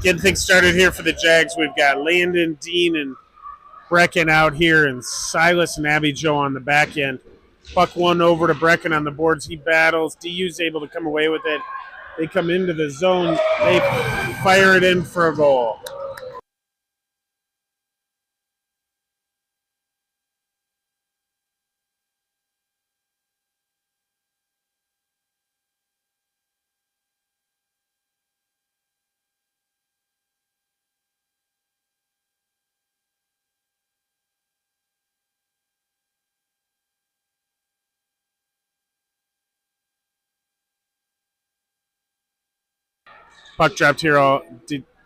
Getting things started here for the Jags. We've got Landon, Dean, and Brecken out here, and Silas and Abby Joe on the back end. Puck one over to Brecken on the boards. He battles. DU's able to come away with it. They come into the zone. They fire it in for a goal. Puck dropped here.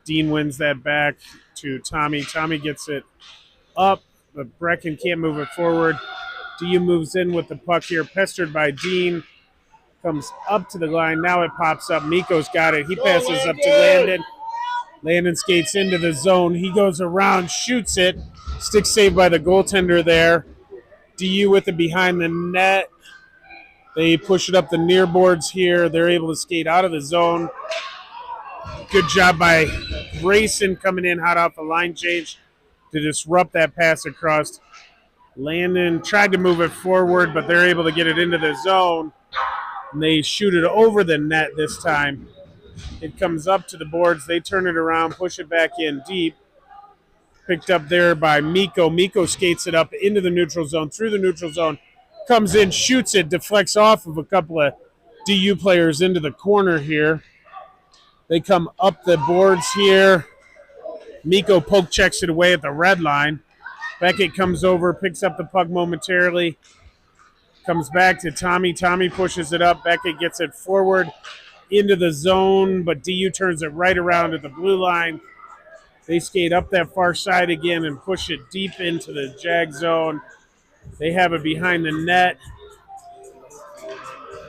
Dean wins that back to Tommy. Tommy gets it up, but Brecken can't move it forward. DU moves in with the puck here, pestered by Dean. Comes up to the line. Now it pops up. Miko's got it. He passes up to Landon. Landon skates into the zone. He goes around, shoots it. Stick saved by the goaltender there. DU with it behind the net. They push it up the near boards here. They're able to skate out of the zone. Good job by Grayson coming in hot off the line change to disrupt that pass across. Landon tried to move it forward, but they're able to get it into the zone. And they shoot it over the net this time. It comes up to the boards. They turn it around, push it back in deep. Picked up there by Miko. Miko skates it up into the neutral zone, through the neutral zone. Comes in, shoots it, deflects off of a couple of DU players into the corner here. They come up the boards here. Miko poke checks it away at the red line. Beckett comes over, picks up the puck momentarily. Comes back to Tommy. Tommy pushes it up. Beckett gets it forward into the zone, but DU turns it right around to the blue line. They skate up that far side again and push it deep into the Jag zone. They have it behind the net.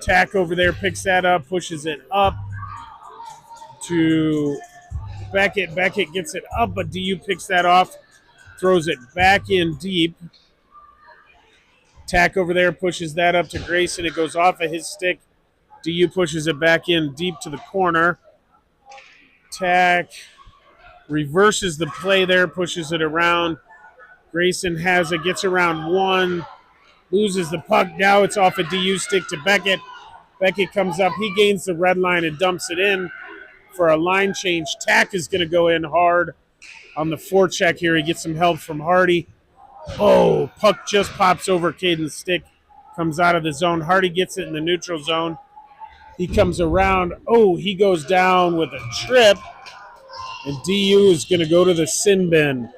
Tack over there picks that up, pushes it up to Beckett. Beckett gets it up, but DU picks that off, throws it back in deep. Tack over there pushes that up to Grayson. It goes off of his stick. DU pushes it back in deep to the corner. Tack reverses the play there, pushes it around. Grayson has it, gets around one, loses the puck. Now it's off a DU stick to Beckett. Beckett comes up. He gains the red line and dumps it in for a line change. Tack is going to go in hard on the forecheck here. He gets some help from Hardy. Oh, puck just pops over Caden's stick, comes out of the zone. Hardy gets it in the neutral zone. He comes around. Oh, he goes down with a trip, and DU is going to go to the sin bin.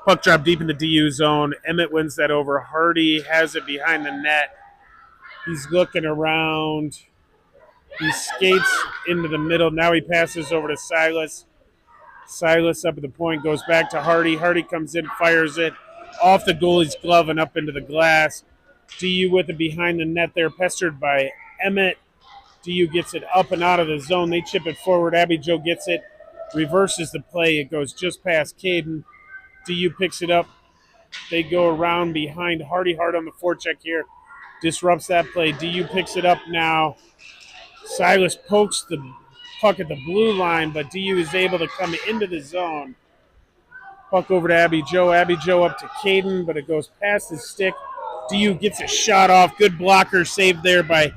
Puck drop deep in the DU zone. Emmett wins that over. Hardy has it behind the net. He's looking around. He skates into the middle. Now he passes over to Silas. Silas up at the point, goes back to Hardy. Hardy comes in, fires it off the goalie's glove and up into the glass. DU with it behind the net there, pestered by Emmett. DU gets it up and out of the zone. They chip it forward. Abby Joe gets it, reverses the play. It goes just past Caden. DU picks it up. They go around behind Hardy hard on the forecheck here. Disrupts that play. DU picks it up now. Silas pokes the puck at the blue line, but DU is able to come into the zone. Puck over to Abby Joe. Abby Joe up to Caden, but it goes past his stick. DU gets a shot off. Good blocker saved there by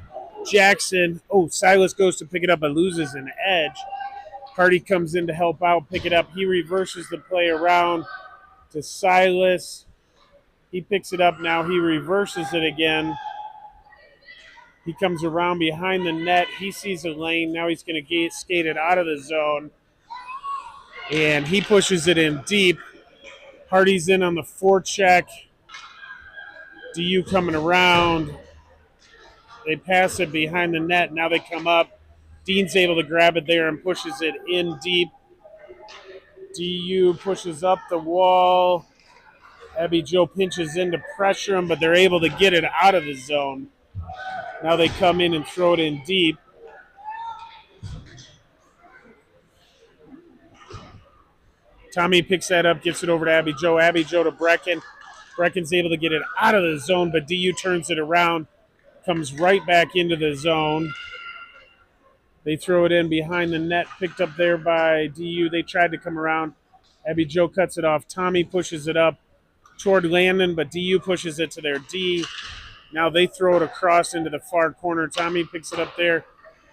Jackson. Oh, Silas goes to pick it up but loses an edge. Hardy comes in to help out, pick it up. He reverses the play around to Silas. He picks it up now. He reverses it again. He comes around behind the net. He sees a lane. Now he's going to skate it out of the zone. And he pushes it in deep. Hardy's in on the forecheck. DU coming around. They pass it behind the net. Now they come up. Dean's able to grab it there and pushes it in deep. DU pushes up the wall. Abby Joe pinches in to pressure him, but they're able to get it out of the zone. Now they come in and throw it in deep. Tommy picks that up, gets it over to Abby Joe. Abby Joe to Brecken. Brecken's able to get it out of the zone, but DU turns it around, comes right back into the zone. They throw it in behind the net, picked up there by DU. They tried to come around. Abby Joe cuts it off. Tommy pushes it up toward Landon, but DU pushes it to their D. Now they throw it across into the far corner. Tommy picks it up there,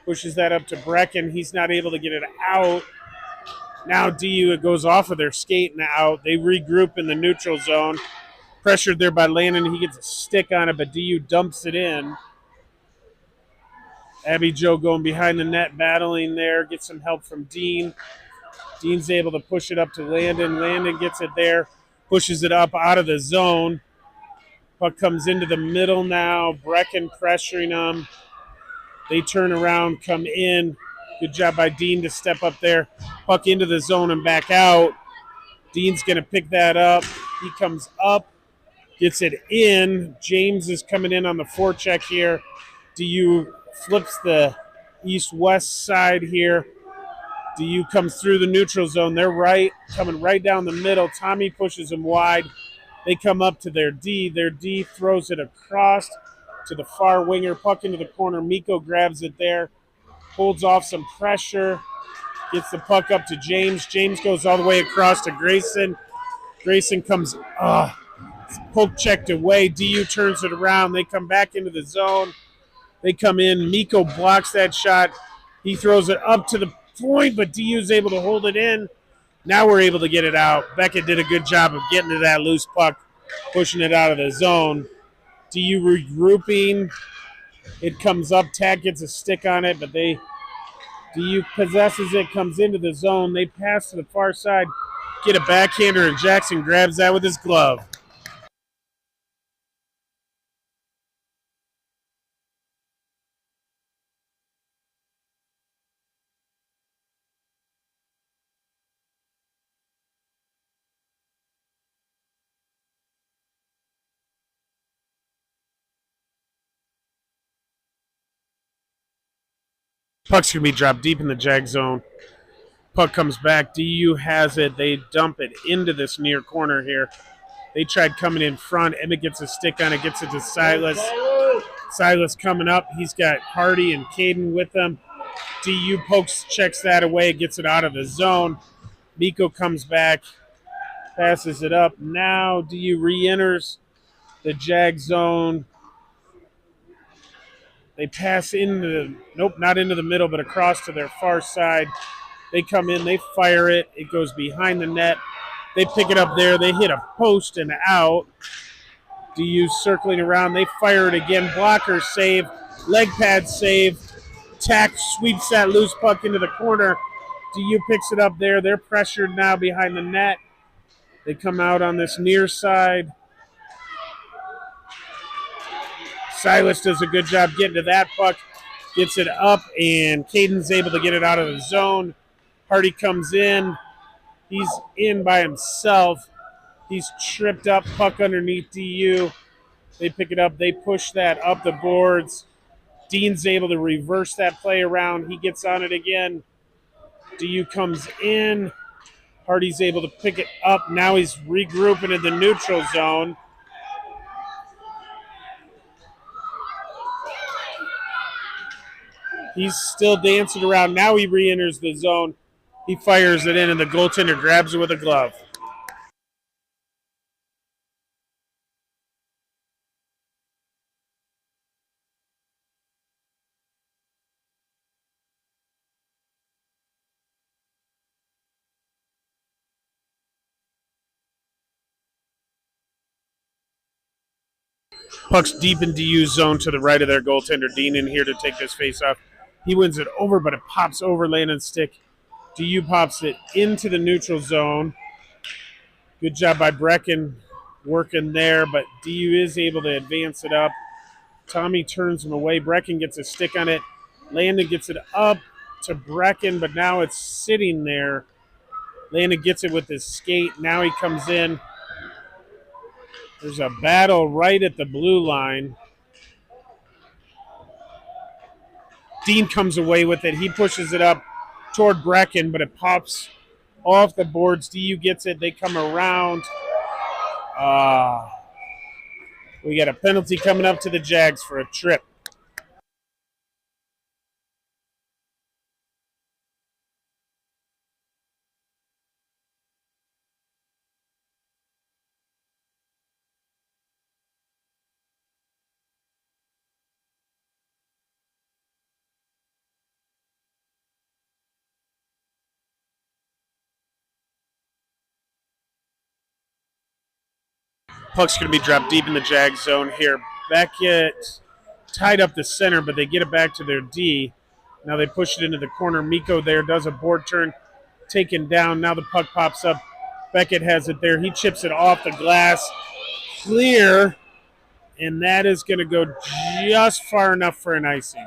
pushes that up to Brecken. He's not able to get it out. Now DU, it goes off of their skate and out. They regroup in the neutral zone. Pressured there by Landon. He gets a stick on it, but DU dumps it in. Abby Joe going behind the net, battling there. Gets some help from Dean. Dean's able to push it up to Landon. Landon gets it there, pushes it up out of the zone. Puck comes into the middle now. Brecken pressuring them. They turn around, come in. Good job by Dean to step up there. Puck into the zone and back out. Dean's going to pick that up. He comes up, gets it in. James is coming in on the forecheck here. DU flips the east-west side here. DU comes through the neutral zone. They're coming right down the middle. Tommy pushes them wide. They come up to their D. Their D throws it across to the far winger. Puck into the corner. Miko grabs it there. Holds off some pressure. Gets the puck up to James. James goes all the way across to Grayson. Grayson comes poke checked away. DU turns it around. They come back into the zone. They come in. Miko blocks that shot. He throws it up to the point, but DU's able to hold it in. Now we're able to get it out. Beckett did a good job of getting to that loose puck, pushing it out of the zone. DU regrouping. It comes up. Tag gets a stick on it, but DU possesses it, comes into the zone. They pass to the far side, get a backhander, and Jackson grabs that with his glove. Puck's going to be dropped deep in the Jag zone. Puck comes back. DU has it. They dump it into this near corner here. They tried coming in front. Emmett gets a stick on it, gets it to Silas. Silas coming up. He's got Hardy and Caden with him. DU checks that away, gets it out of the zone. Miko comes back, passes it up. Now DU re-enters the Jag zone. They pass not into the middle, but across to their far side. They come in, they fire it. It goes behind the net. They pick it up there. They hit a post and out. DU circling around. They fire it again. Blocker save. Leg pad save. Tack sweeps that loose puck into the corner. DU picks it up there. They're pressured now behind the net. They come out on this near side. Silas does a good job getting to that puck. Gets it up, and Caden's able to get it out of the zone. Hardy comes in. He's in by himself. He's tripped up, puck underneath DU. They pick it up. They push that up the boards. Dean's able to reverse that play around. He gets on it again. DU comes in. Hardy's able to pick it up. Now he's regrouping in the neutral zone. He's still dancing around. Now he re-enters the zone. He fires it in, and the goaltender grabs it with a glove. Puck's deep in DU's zone to the right of their goaltender. Dean in here to take this face off. He wins it over, but it pops over Landon's stick. DU pops it into the neutral zone. Good job by Brecken working there, but DU is able to advance it up. Tommy turns him away. Brecken gets a stick on it. Landon gets it up to Brecken, but now it's sitting there. Landon gets it with his skate. Now he comes in. There's a battle right at the blue line. Dean comes away with it. He pushes it up toward Brecken, but it pops off the boards. DU gets it. They come around. We got a penalty coming up to the Jags for a trip. Puck's going to be dropped deep in the Jag zone here. Beckett tied up the center, but they get it back to their D. Now they push it into the corner. Miko there does a board turn, taken down. Now the puck pops up. Beckett has it there. He chips it off the glass. Clear, and that is going to go just far enough for an icing.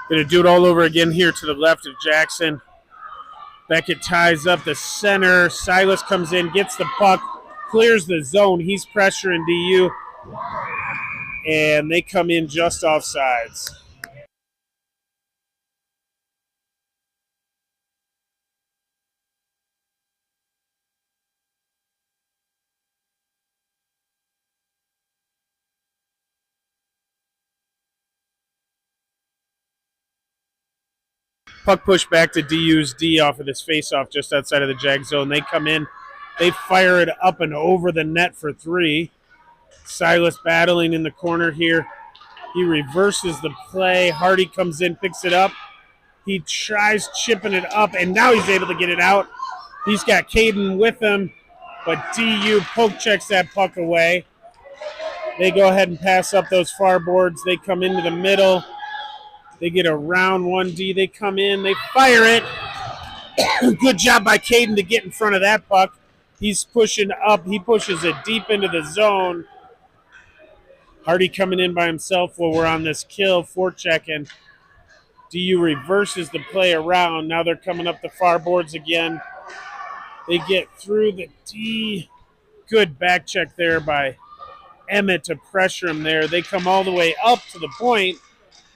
Going to do it all over again here to the left of Jackson. Beckett ties up the center. Silas comes in, gets the puck, clears the zone. He's pressuring DU, and they come in just offsides. Puck pushed back to DU's D off of this faceoff just outside of the Jag zone. They come in. They fire it up and over the net for 3. Silas battling in the corner here. He reverses the play. Hardy comes in, picks it up. He tries chipping it up, and now he's able to get it out. He's got Caden with him, but DU poke checks that puck away. They go ahead and pass up those far boards. They come into the middle. They get around 1D. They come in. They fire it. Good job by Caden to get in front of that puck. He's pushing up. He pushes it deep into the zone. Hardy coming in by himself while we're on this kill, forechecking. DU reverses the play around. Now they're coming up the far boards again. They get through the D. Good back check there by Emmett to pressure him there. They come all the way up to the point.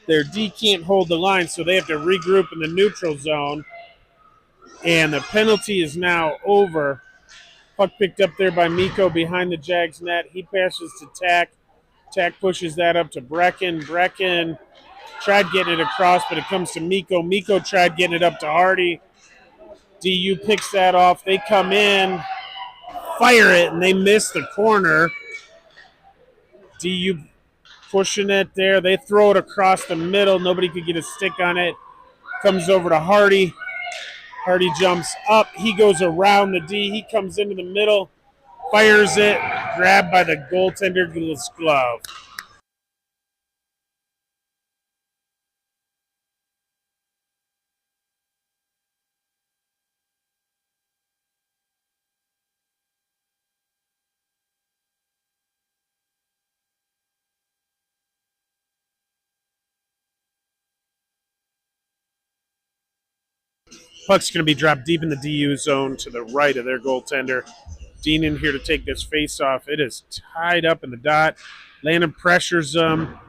Their D can't hold the line, so they have to regroup in the neutral zone. And the penalty is now over. Puck picked up there by Miko behind the Jags net. He passes to Tack. Tack pushes that up to Brecken. Brecken tried getting it across, but it comes to Miko. Miko tried getting it up to Hardy. DU picks that off. They come in, fire it, and they miss the corner. DU pushing it there. They throw it across the middle. Nobody could get a stick on it. Comes over to Hardy. Hardy jumps up. He goes around the D. He comes into the middle, fires it, grabbed by the goaltender's glove. Puck's going to be dropped deep in the DU zone to the right of their goaltender. Dean in here to take this face off. It is tied up in the dot. Landon pressures them.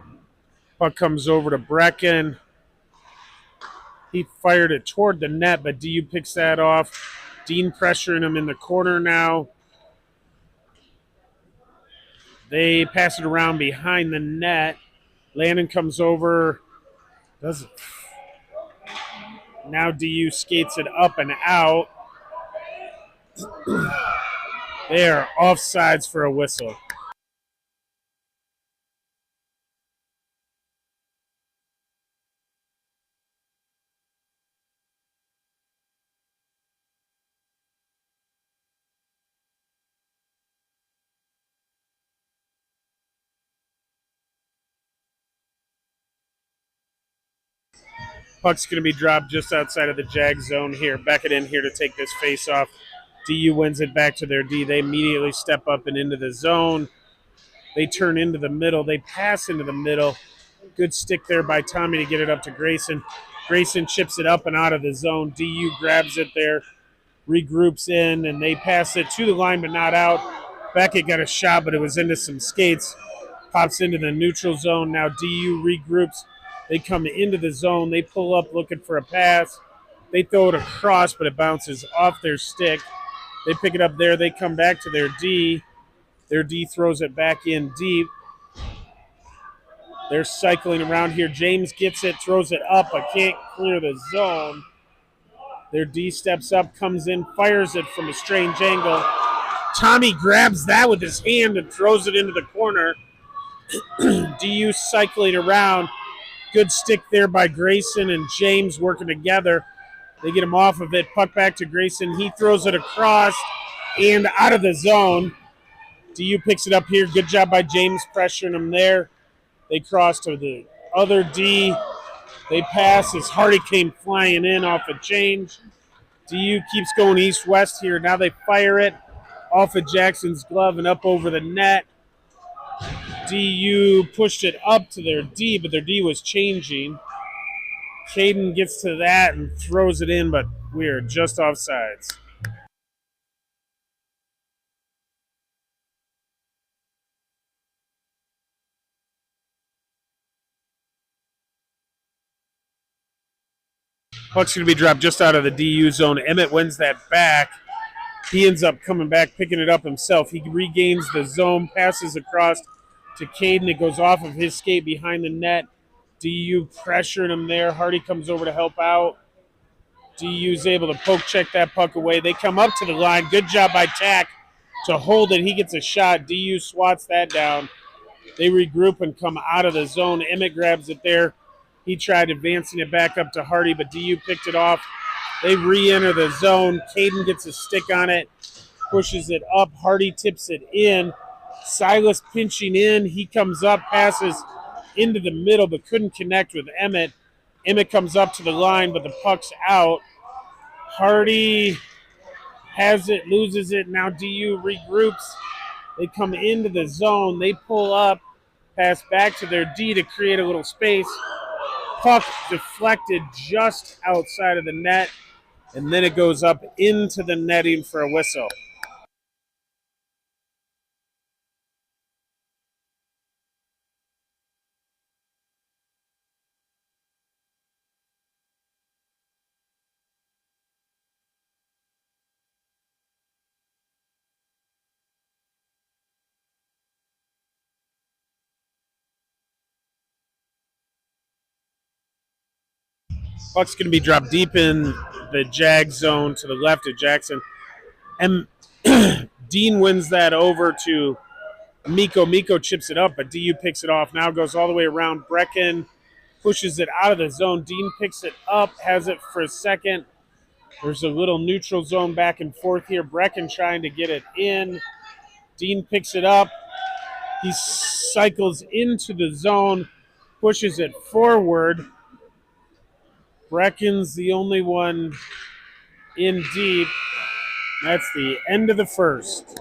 Puck comes over to Brecken. He fired it toward the net, but DU picks that off. Dean pressuring him in the corner now. They pass it around behind the net. Landon comes over. Does it? Now DU skates it up and out. They are offsides for a whistle. Puck's going to be dropped just outside of the Jag zone here. Beckett in here to take this face off. DU wins it back to their D. They immediately step up and into the zone. They turn into the middle. They pass into the middle. Good stick there by Tommy to get it up to Grayson. Grayson chips it up and out of the zone. DU grabs it there, regroups in, and they pass it to the line but not out. Beckett got a shot, but it was into some skates. Pops into the neutral zone. Now DU regroups. They come into the zone. They pull up looking for a pass. They throw it across, but it bounces off their stick. They pick it up there. They come back to their D. Their D throws it back in deep. They're cycling around here. James gets it, throws it up, but can't clear the zone. Their D steps up, comes in, fires it from a strange angle. Tommy grabs that with his hand and throws it into the corner. DU cycling around. Good stick there by Grayson and James working together. They get him off of it. Puck back to Grayson. He throws it across and out of the zone. DU picks it up here. Good job by James pressuring him there. They cross to the other D. They pass as Hardy came flying in off a change. DU keeps going east-west here. Now they fire it off of Jackson's glove and up over the net. DU pushed it up to their D, but their D was changing. Caden gets to that and throws it in, but we are just offsides. Puck's going to be dropped just out of the DU zone. Emmett wins that back. He ends up coming back, picking it up himself. He regains the zone, passes across to Caden. It goes off of his skate behind the net. DU pressuring him there. Hardy comes over to help out. DU's able to poke check that puck away. They come up to the line. Good job by Tack to hold it. He gets a shot. DU swats that down. They regroup and come out of the zone. Emmett grabs it there. He tried advancing it back up to Hardy, but DU picked it off. They re-enter the zone. Caden gets a stick on it, pushes it up. Hardy tips it in. Silas pinching in. He comes up, passes into the middle, but couldn't connect with Emmett. Emmett comes up to the line, but the puck's out. Hardy has it, loses it. Now DU regroups. They come into the zone. They pull up, pass back to their D to create a little space. Puck deflected just outside of the net, and then it goes up into the netting for a whistle. Puck's going to be dropped deep in the Jag zone to the left of Jackson. And Dean wins that over to Miko. Miko chips it up, but DU picks it off. Now goes all the way around. Brecken pushes it out of the zone. Dean picks it up, has it for a second. There's a little neutral zone back and forth here. Brecken trying to get it in. Dean picks it up. He cycles into the zone, pushes it forward. Brecken's the only one in deep. That's the end of the first.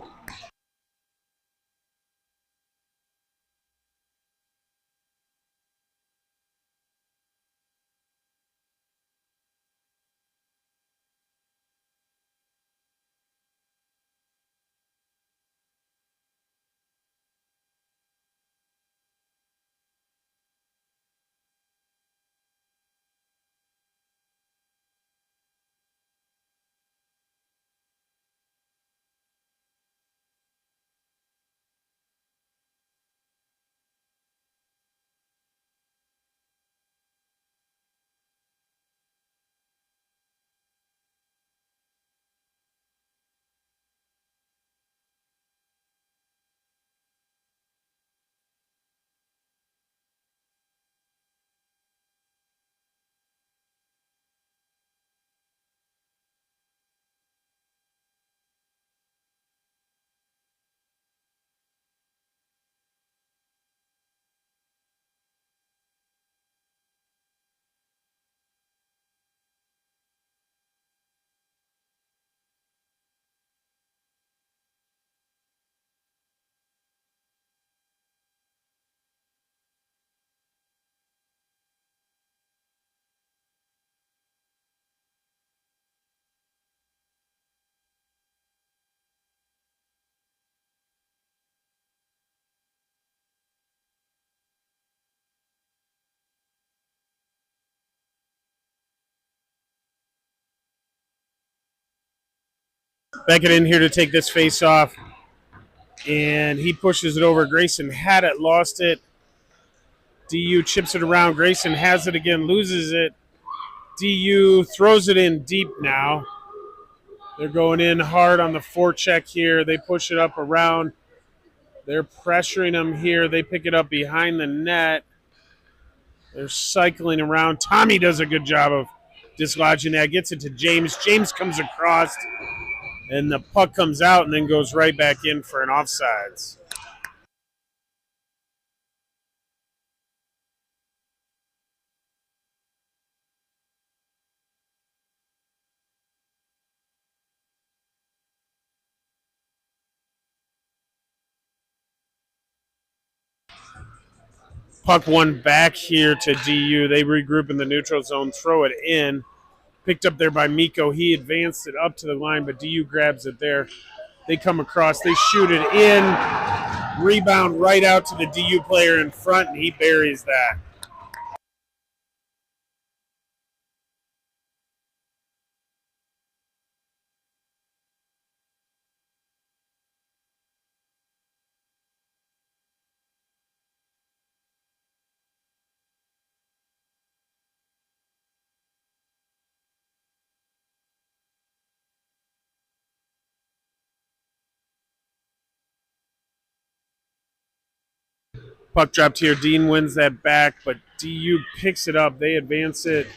Beckett in here to take this face off, and he pushes it over. Grayson had it, lost it. DU chips it around. Grayson has it again, loses it. DU throws it in deep now. They're going in hard on the forecheck here. They push it up around. They're pressuring them here. They pick it up behind the net. They're cycling around. Tommy does a good job of dislodging that. Gets it to James. James comes across, and the puck comes out and then goes right back in for an offsides. Puck one back here to DU. They regroup in the neutral zone, throw it in. Picked up there by Miko. He advanced it up to the line, but DU grabs it there. They come across. They shoot it in. Rebound right out to the DU player in front, and he buries that. Puck dropped here. Dean wins that back, but DU picks it up. They advance it.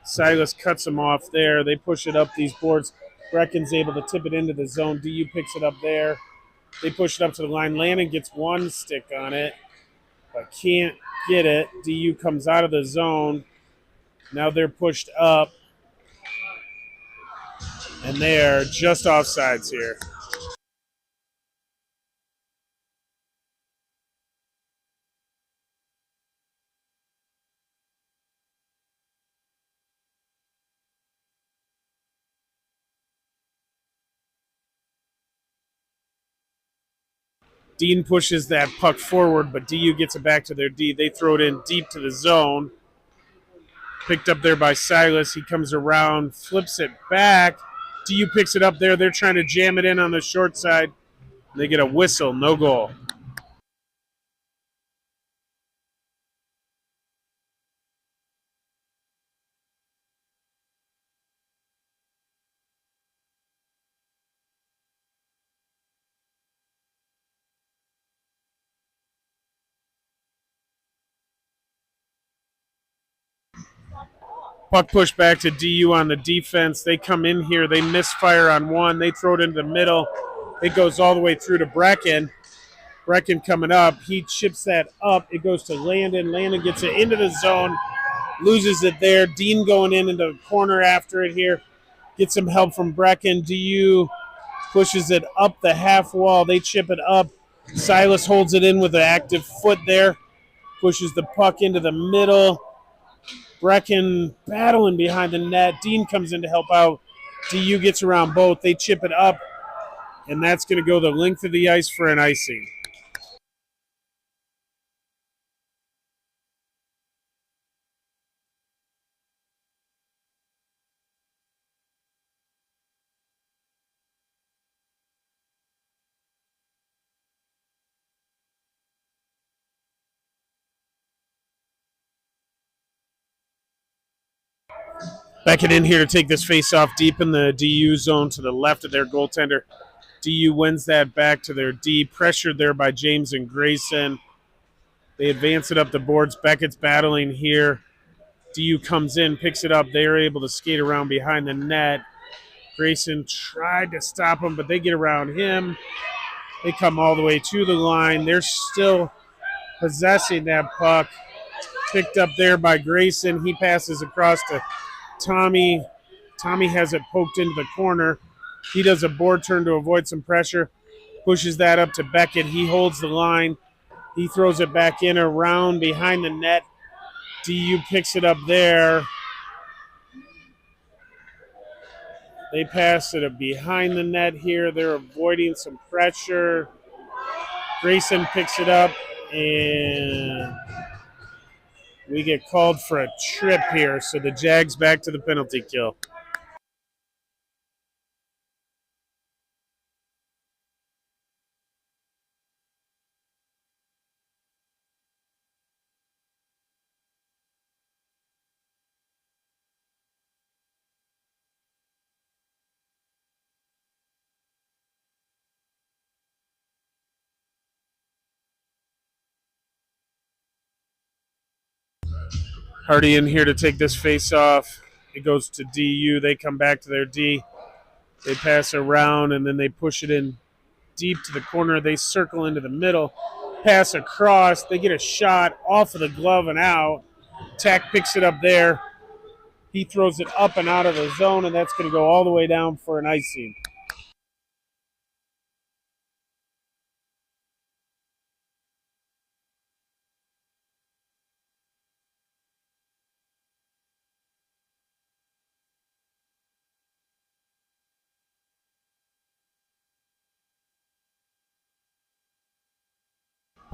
Silas cuts them off there. They push it up these boards. Brecken's able to tip it into the zone. DU picks it up there. They push it up to the line. Landon gets one stick on it, but can't get it. DU comes out of the zone. Now they're pushed up, and they're just offsides here. Dean pushes that puck forward, but DU gets it back to their D. They throw it in deep to the zone. Picked up there by Silas. He comes around, flips it back. DU picks it up there. They're trying to jam it in on the short side. They get a whistle, no goal. Puck pushed back to DU on the defense. They come in here. They misfire on one. They throw it into the middle. It goes all the way through to Brecken. Brecken coming up. He chips that up. It goes to Landon. Landon gets it into the zone. Loses it there. Dean going in into the corner after it here. Gets some help from Brecken. DU pushes it up the half wall. They chip it up. Silas holds it in with an active foot there. Pushes the puck into the middle. Brecken battling behind the net. Dean comes in to help out. DU gets around both. They chip it up, and that's going to go the length of the ice for an icing. Beckett in here to take this face off deep in the DU zone to the left of their goaltender. DU wins that back to their D. Pressured there by James and Grayson. They advance it up the boards. Beckett's battling here. DU comes in, picks it up. They're able to skate around behind the net. Grayson tried to stop him, but they get around him. They come all the way to the line. They're still possessing that puck. Picked up there by Grayson. He passes across to Tommy. Tommy has it poked into the corner. He does a board turn to avoid some pressure. Pushes that up to Beckett. He holds the line. He throws it back in around behind the net. DU picks it up there. They pass it behind the net here. They're avoiding some pressure. Grayson picks it up, and we get called for a trip here. So the Jags back to the penalty kill. Hardy in here to take this face off. It goes to DU. They come back to their D. They pass around, and then they push it in deep to the corner. They circle into the middle, pass across. They get a shot off of the glove and out. Tack picks it up there. He throws it up and out of the zone, and that's going to go all the way down for an icing.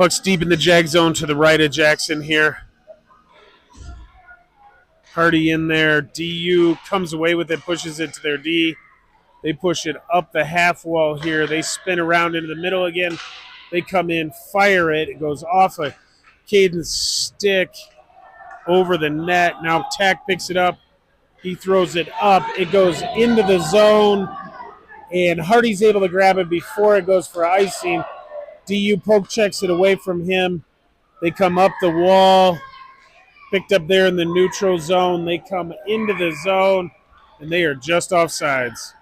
Puck's deep in the Jag zone to the right of Jackson here. Hardy in there. DU comes away with it, pushes it to their D. They push it up the half wall here. They spin around into the middle again. They come in, fire it. It goes off a Caden's stick over the net. Now Tack picks it up. He throws it up. It goes into the zone, and Hardy's able to grab it before it goes for icing. DU poke checks it away from him. They come up the wall, picked up there in the neutral zone. They come into the zone, and they are just offsides.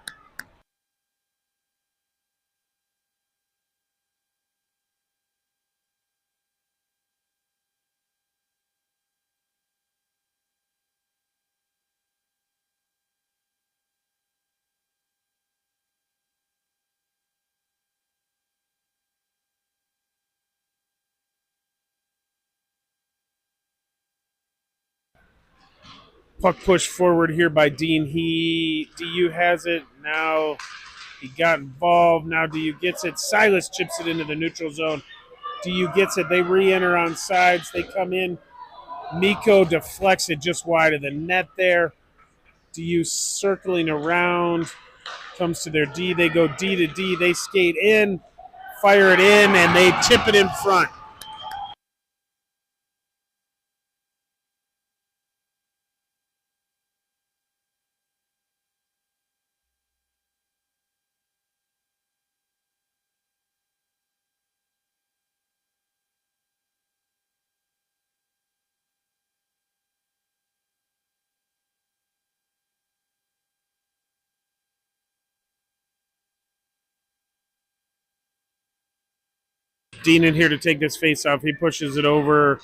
Puck pushed forward here by Dean. DU has it. Now he got involved. Now DU gets it. Silas chips it into the neutral zone. DU gets it. They re-enter on sides. They come in. Miko deflects it just wide of the net there. DU circling around. Comes to their D. They go D to D. They skate in, fire it in, and they tip it in front. Dean in here to take this face off. He pushes it over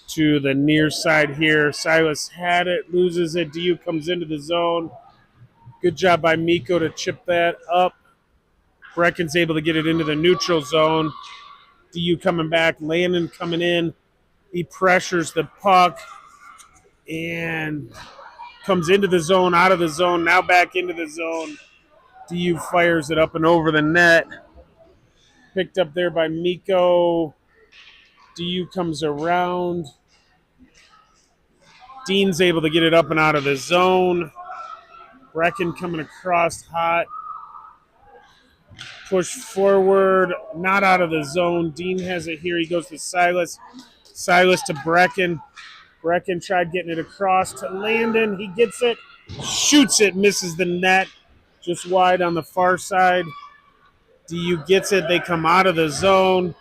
to the near side here. Silas had it, loses it. DU comes into the zone. Good job by Miko to chip that up. Brecken's able to get it into the neutral zone. DU coming back. Landon coming in. He pressures the puck and comes into the zone, out of the zone, now back into the zone. DU fires it up and over the net. Picked up there by Miko. DU comes around. Dean's able to get it up and out of the zone. Brecken coming across hot. Push forward, not out of the zone. Dean has it here. He goes to Silas. Silas to Brecken. Brecken tried getting it across to Landon. He gets it, shoots it, misses the net. Just wide on the far side. DU gets it. They come out of the zone.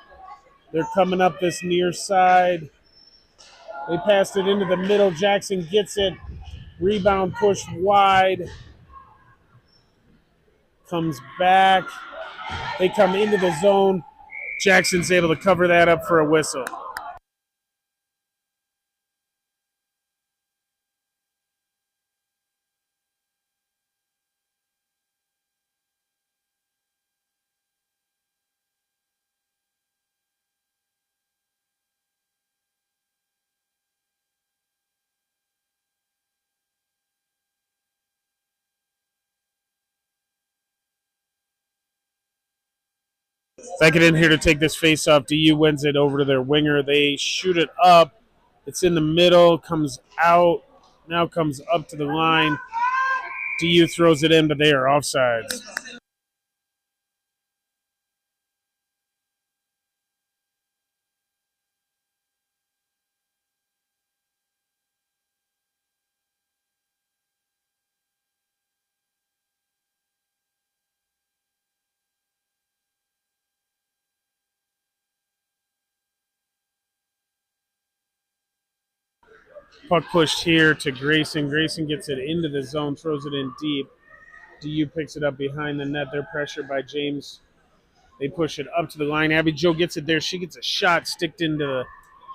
They're coming up this near side. They passed it into the middle. Jackson gets it. Rebound push wide. Comes back. They come into the zone. Jackson's able to cover that up for a whistle. Second in here to take this face off. DU wins it over to their winger. They shoot it up. It's in the middle, comes out, now comes up to the line. DU throws it in, but they are offsides. Puck pushed here to Grayson. Grayson gets it into the zone, throws it in deep. DU picks it up behind the net. They're pressured by James. They push it up to the line. Abby Jo gets it there. She gets a shot sticked into the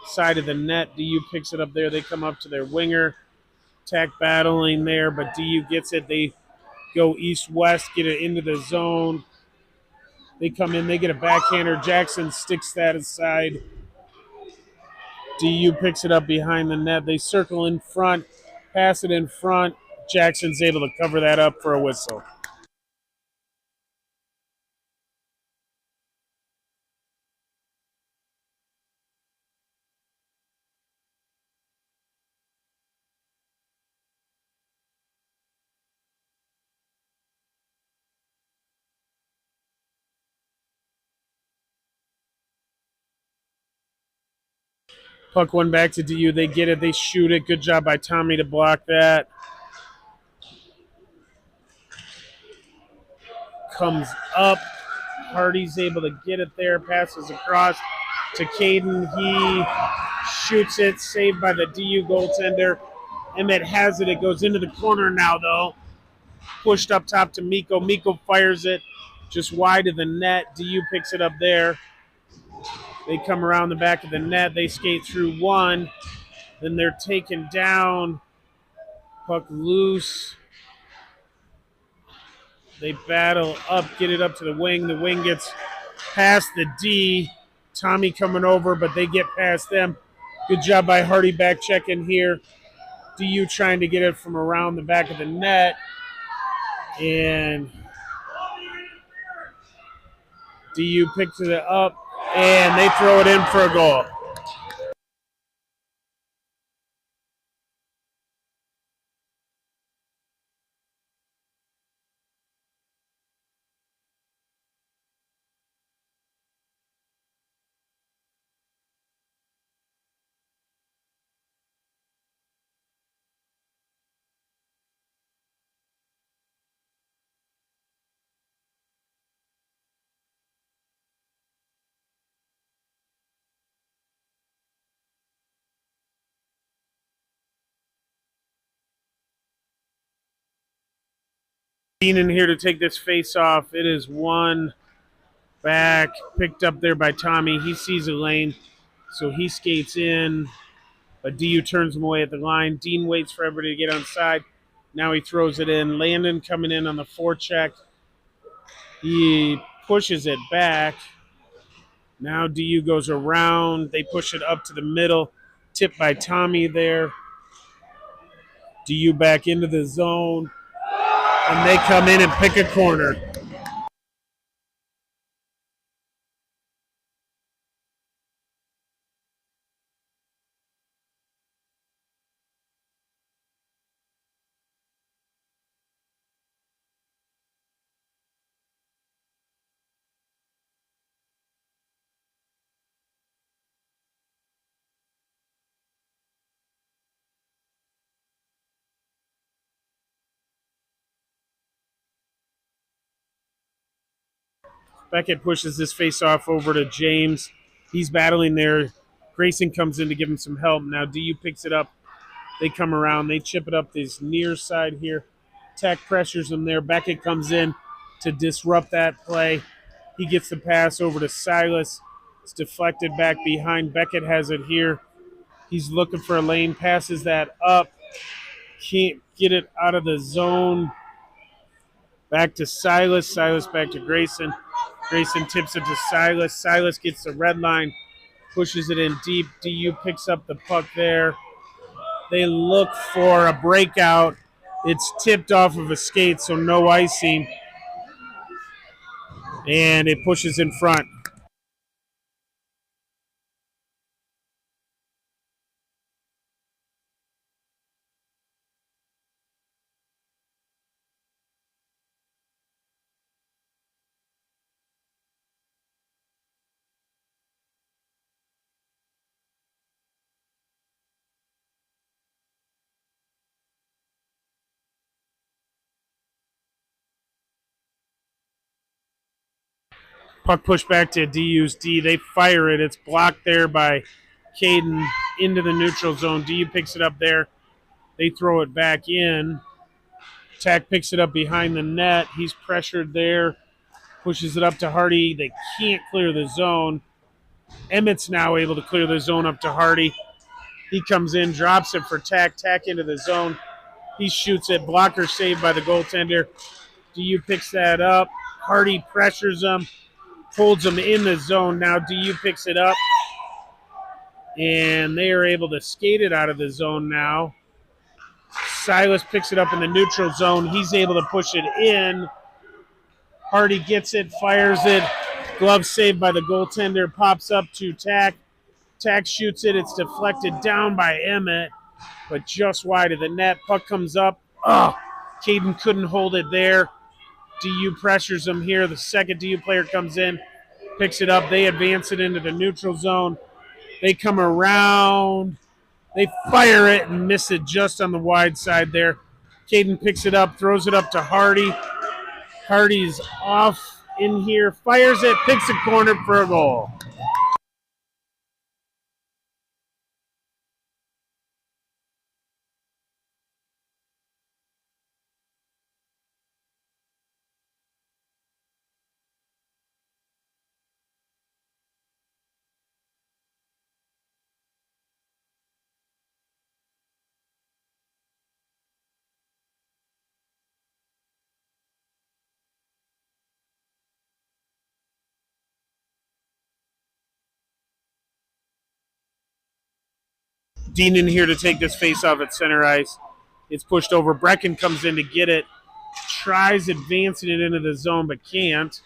side of the net. DU picks it up there. They come up to their winger. Tack battling there, but DU gets it. They go east-west, get it into the zone. They come in. They get a backhander. Jackson sticks that aside. DU picks it up behind the net. They circle in front, pass it in front. Jackson's able to cover that up for a whistle. Puck one back to DU. They get it. They shoot it. Good job by Tommy to block that. Comes up. Hardy's able to get it there. Passes across to Caden. He shoots it. Saved by the DU goaltender. Emmett has it. It goes into the corner now, though. Pushed up top to Miko. Miko fires it just wide of the net. DU picks it up there. They come around the back of the net. They skate through one. Then they're taken down. Puck loose. They battle up, get it up to the wing. The wing gets past the D. Tommy coming over, but they get past them. Good job by Hardy back checking here. DU trying to get it from around the back of the net. And DU picks it up, and they throw it in for a goal. Dean in here to take this face off. It is one back, picked up there by Tommy. He sees a lane, so he skates in, but DU turns him away at the line. Dean waits for everybody to get on side. Now he throws it in. Landon coming in on the forecheck. He pushes it back. Now DU goes around. They push it up to the middle. Tipped by Tommy there. DU back into the zone. And they come in and pick a corner. Beckett pushes this face off over to James. He's battling there. Grayson comes in to give him some help. Now DU picks it up. They come around. They chip it up this near side here. Tech pressures him there. Beckett comes in to disrupt that play. He gets the pass over to Silas. It's deflected back behind. Beckett has it here. He's looking for a lane. Passes that up. Can't get it out of the zone. Back to Silas. Silas back to Grayson. Grayson tips it to Silas. Silas gets the red line, pushes it in deep. DU picks up the puck there. They look for a breakout. It's tipped off of a skate, so no icing. And it pushes in front. Puck pushed back to DU's D. They fire it. It's blocked there by Caden into the neutral zone. DU picks it up there. They throw it back in. Tack picks it up behind the net. He's pressured there. Pushes it up to Hardy. They can't clear the zone. Emmett's now able to clear the zone up to Hardy. He comes in, drops it for Tack. Tack into the zone. He shoots it. Blocker saved by the goaltender. DU picks that up. Hardy pressures him. Holds him in the zone. Now DU picks it up. And they are able to skate it out of the zone now. Silas picks it up in the neutral zone. He's able to push it in. Hardy gets it, fires it. Glove saved by the goaltender. Pops up to Tack. Tack shoots it. It's deflected down by Emmett, but just wide of the net. Puck comes up. Caden couldn't hold it there. DU pressures him here. The second DU player comes in, picks it up. They advance it into the neutral zone. They come around. They fire it and miss it just on the wide side there. Caden picks it up, throws it up to Hardy. Hardy's off in here, fires it, picks a corner for a goal. Dean in here to take this face off at center ice. It's pushed over. Brecken comes in to get it. Tries advancing it into the zone, but can't.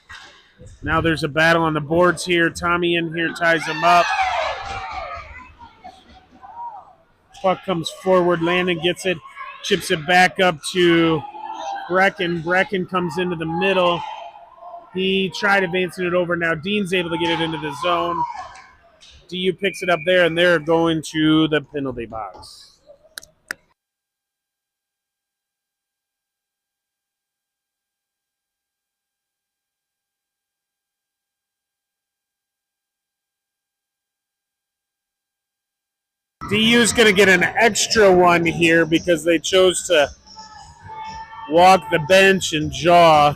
Now there's a battle on the boards here. Tommy in here ties him up. Puck comes forward. Landon gets it. Chips it back up to Brecken. Brecken comes into the middle. He tried advancing it over. Now Dean's able to get it into the zone. DU picks it up there, and they're going to the penalty box. DU's going to get an extra one here because they chose to walk the bench and jaw.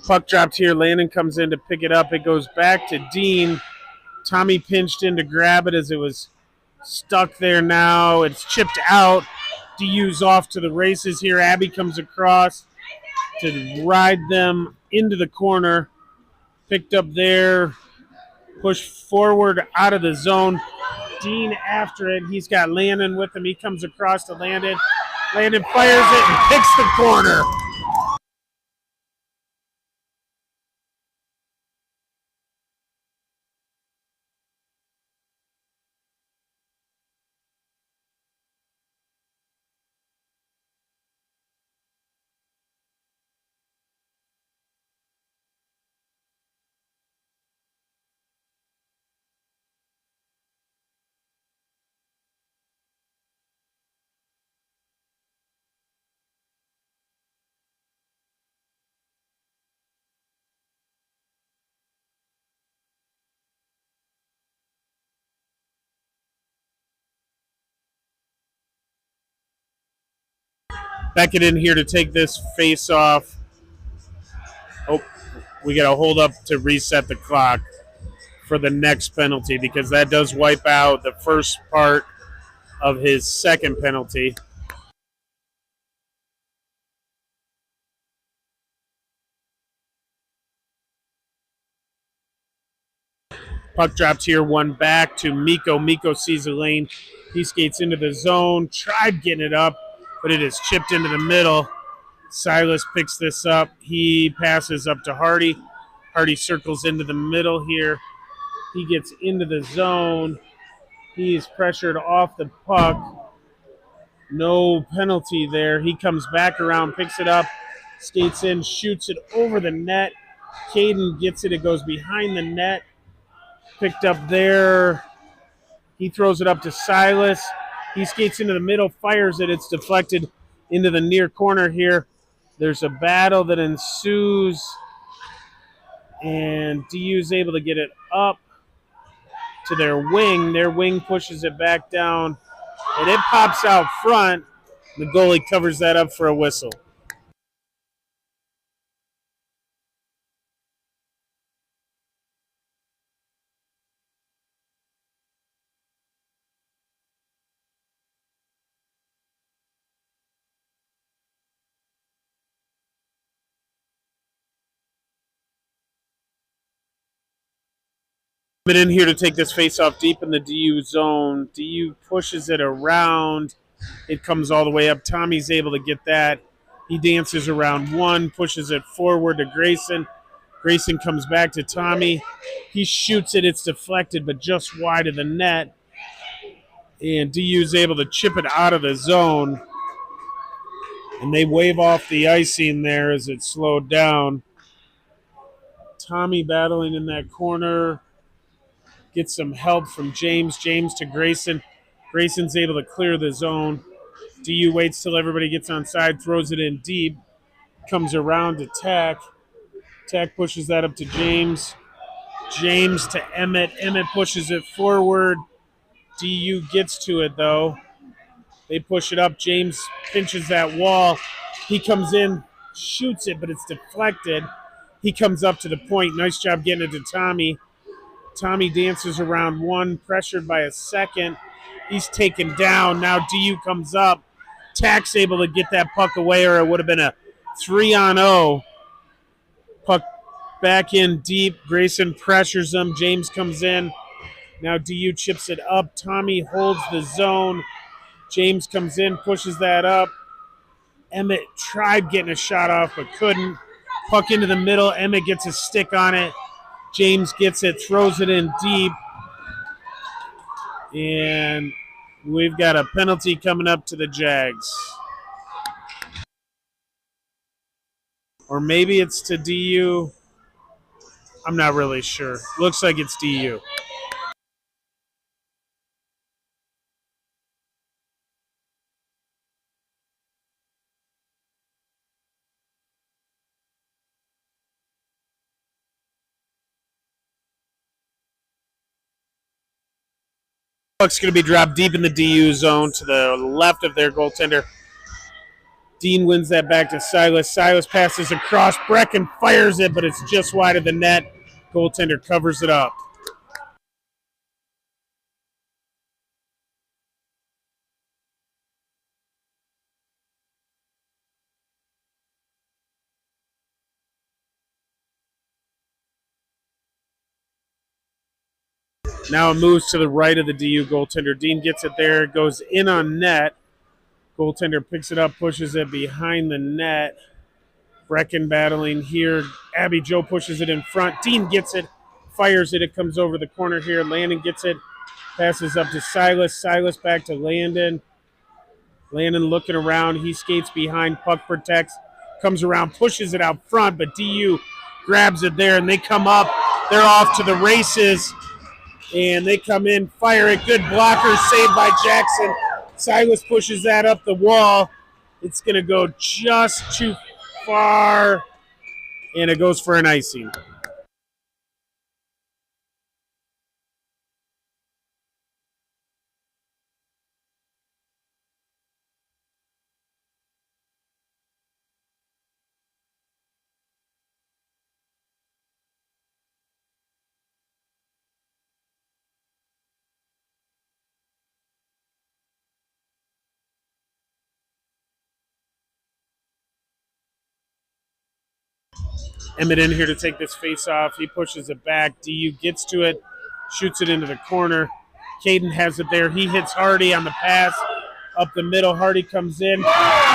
Puck dropped here. Landon comes in to pick it up. It goes back to Dean. Tommy pinched in to grab it as it was stuck there now. It's chipped out. DU's off to the races here. Abby comes across to ride them into the corner. Picked up there. Pushed forward out of the zone. Dean after it. He's got Landon with him. He comes across to Landon. Landon fires it and picks the corner. Beckett in here to take this face off. Oh, we got to hold up to reset the clock for the next penalty because that does wipe out the first part of his second penalty. Puck dropped here, one back to Miko. Miko sees a lane. He skates into the zone, tried getting it up. but it is chipped into the middle. Silas picks this up. He passes up to Hardy. Hardy circles into the middle here. He gets into the zone. He is pressured off the puck. No penalty there. He comes back around, picks it up, skates in, shoots it over the net. Caden gets it. It goes behind the net. Picked up there. He throws it up to Silas. He skates into the middle, fires it. It's deflected into the near corner here. There's a battle that ensues, and DU's able to get it up to their wing. Their wing pushes it back down, and it pops out front. The goalie covers that up for a whistle. In here to take this face off deep in the DU zone. DU pushes it around. It comes all the way up. Tommy's able to get that. He dances around one, pushes it forward to Grayson. Grayson comes back to Tommy. He shoots it. It's deflected, but just wide of the net. And DU's able to chip it out of the zone. And they wave off the icing there as it slowed down. Tommy battling in that corner. Gets some help from James. James to Grayson. Grayson's able to clear the zone. DU waits till everybody gets on side, throws it in deep. Comes around to Tack. Tack pushes that up to James. James to Emmett. Emmett pushes it forward. DU gets to it, though. They push it up. James pinches that wall. He comes in, shoots it, but it's deflected. He comes up to the point. Nice job getting it to Tommy. Tommy dances around one, pressured by a second. He's taken down. Now DU comes up. Tack's able to get that puck away, or it would have been a 3-on-0. Puck back in deep. Grayson pressures him. James comes in. Now DU chips it up. Tommy holds the zone. James comes in, pushes that up. Emmett tried getting a shot off, but couldn't. Puck into the middle. Emmett gets a stick on it. James gets it, throws it in deep. And we've got a penalty coming up to the Jags. Or maybe it's to DU. I'm not really sure. Looks like it's DU. Puck's going to be dropped deep in the DU zone to the left of their goaltender. Dean wins that back to Silas. Silas passes across. Brecken fires it, but it's just wide of the net. Goaltender covers it up. Now it moves to the right of the DU goaltender. Dean gets it there. It goes in on net. Goaltender picks it up, pushes it behind the net. Brecken battling here. Abby Joe pushes it in front. Dean gets it, fires it. It comes over the corner here. Landon gets it, passes up to Silas. Silas back to Landon. Landon looking around. He skates behind. Puck protects. Comes around, pushes it out front, but DU grabs it there, and they come up. They're off to the races, and they come in, fire it. Good blocker, saved by Jackson. Silas pushes that up the wall. It's going to go just too far, and it goes for an icing. Emmett in here to take this face off. He pushes it back. DU gets to it, shoots it into the corner. Caden has it there. He hits Hardy on the pass. Up the middle, Hardy comes in,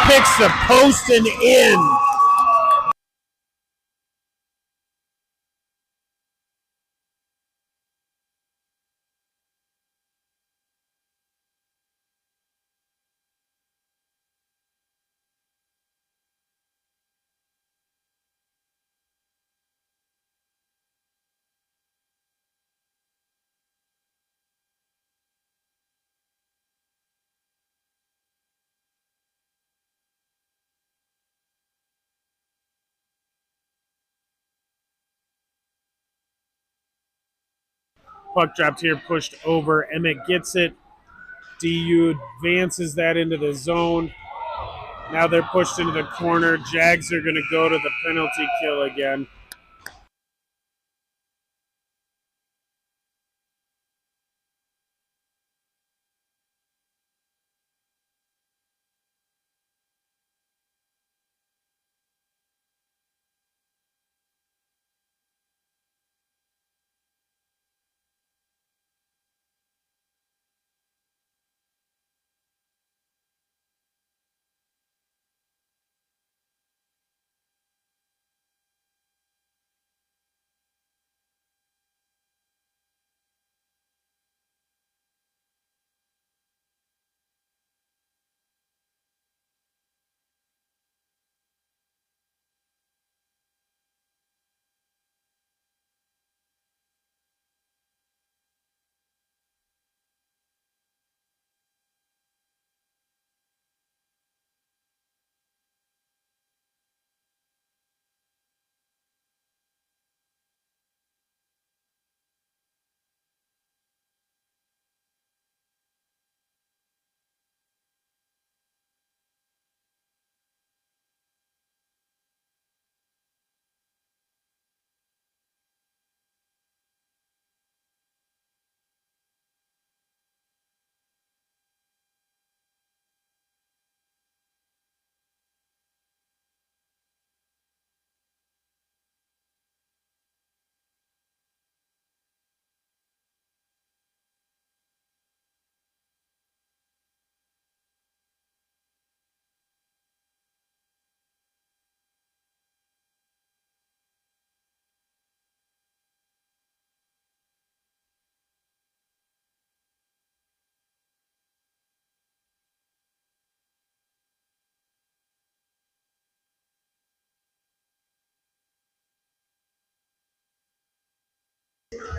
picks the post and in. Puck dropped here, pushed over. Emmett gets it. DU advances that into the zone. Now they're pushed into the corner. Jags are going to go to the penalty kill again.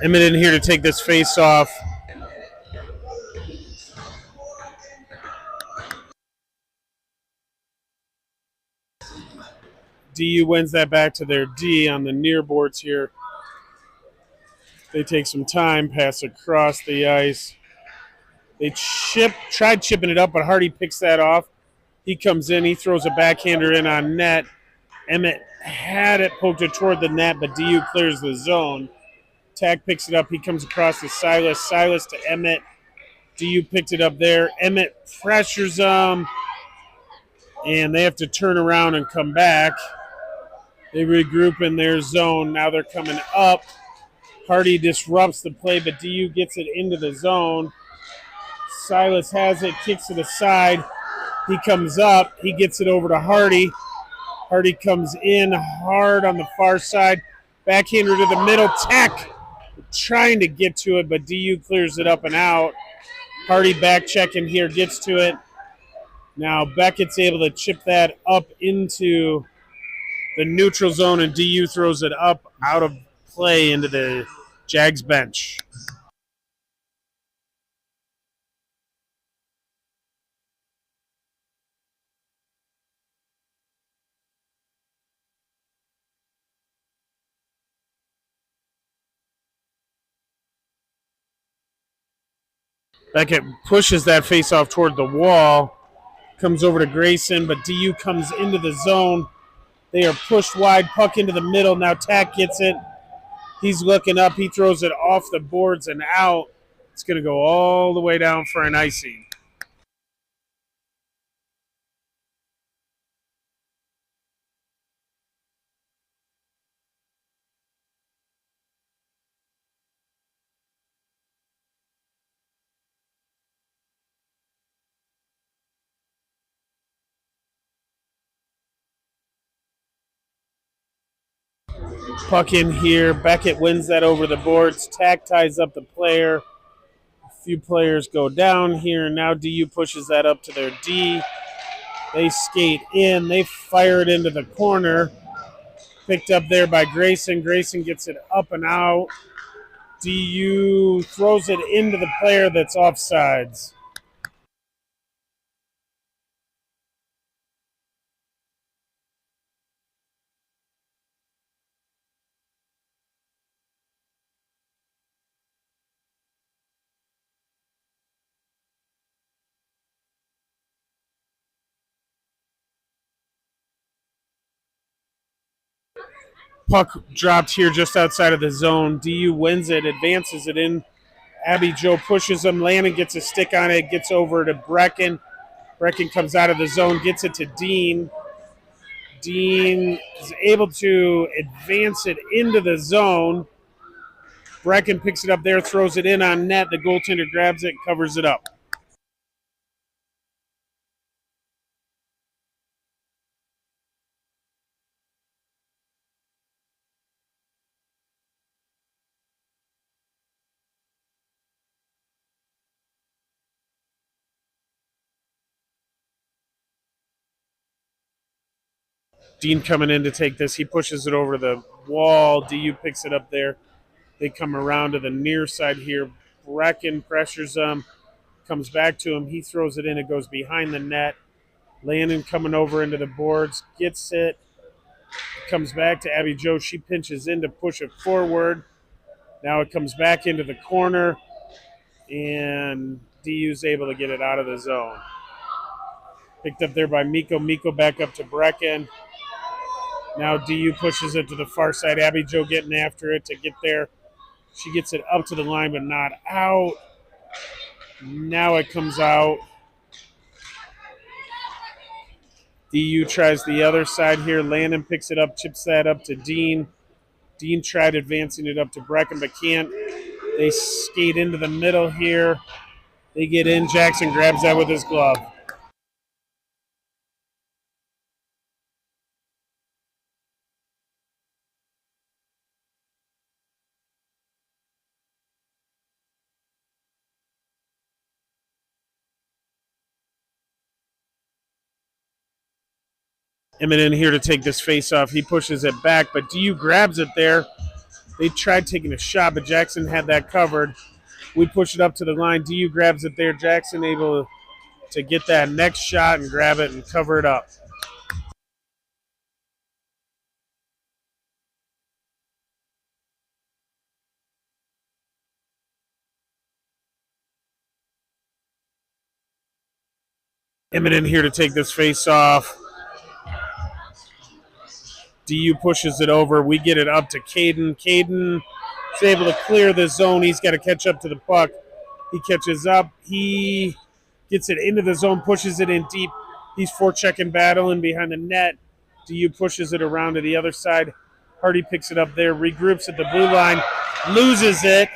Emmett in here to take this face off. DU wins that back to their D on the near boards here. They take some time, pass across the ice. They tried chipping it up, but Hardy picks that off. He comes in, he throws a backhander in on net. Emmett had it poked it toward the net, but DU clears the zone. Tack picks it up, he comes across to Silas. Silas to Emmett. DU picked it up there. Emmett pressures them, and they have to turn around and come back. They regroup in their zone. Now they're coming up. Hardy disrupts the play, but DU gets it into the zone. Silas has it, kicks it aside. He comes up. He gets it over to Hardy. Hardy comes in hard on the far side. Backhander to the middle. Tack trying to get to it, but DU clears it up and out. Hardy back checking here, gets to it. Now Beckett's able to chip that up into the neutral zone, and DU throws it up out of play into the Jags bench. Beckett pushes that face off toward the wall, comes over to Grayson, but DU comes into the zone. They are pushed wide, puck into the middle. Now Tack gets it. He's looking up. He throws it off the boards and out. It's going to go all the way down for an icing. Puck in here. Beckett wins that over the boards. Tack ties up the player. A few players go down here. Now DU pushes that up to their D. They skate in. They fire it into the corner. Picked up there by Grayson. Grayson gets it up and out. DU throws it into the player that's offsides. Puck dropped here just outside of the zone. DU wins it, advances it in. Abby Joe pushes him. Landon gets a stick on it, gets over to Brecken. Brecken comes out of the zone, gets it to Dean. Dean is able to advance it into the zone. Brecken picks it up there, throws it in on net. The goaltender grabs it, covers it up. Dean coming in to take this. He pushes it over the wall. DU picks it up there. They come around to the near side here. Brecken pressures him, comes back to him. He throws it in. It goes behind the net. Landon coming over into the boards, gets it. Comes back to Abby Joe. She pinches in to push it forward. Now it comes back into the corner, and DU's able to get it out of the zone. Picked up there by Miko. Miko back up to Brecken. Now DU pushes it to the far side. Abby Joe getting after it to get there. She gets it up to the line, but not out. Now it comes out. DU tries the other side here. Landon picks it up, chips that up to Dean. Dean tried advancing it up to Brecken, but can't. They skate into the middle here. They get in. Jackson grabs that with his glove. Emmett in here to take this face off. He pushes it back, but DU grabs it there. They tried taking a shot, but Jackson had that covered. We push it up to the line. DU grabs it there. Jackson able to get that next shot and grab it and cover it up. Emmett in here to take this face off. DU pushes it over. We get it up to Caden. Caden is able to clear the zone. He's got to catch up to the puck. He catches up. He gets it into the zone, pushes it in deep. He's forechecking, battling behind the net. DU pushes it around to the other side. Hardy picks it up there, regroups at the blue line, loses it.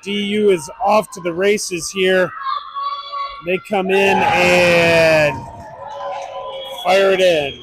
DU is off to the races here. They come in and fire it in.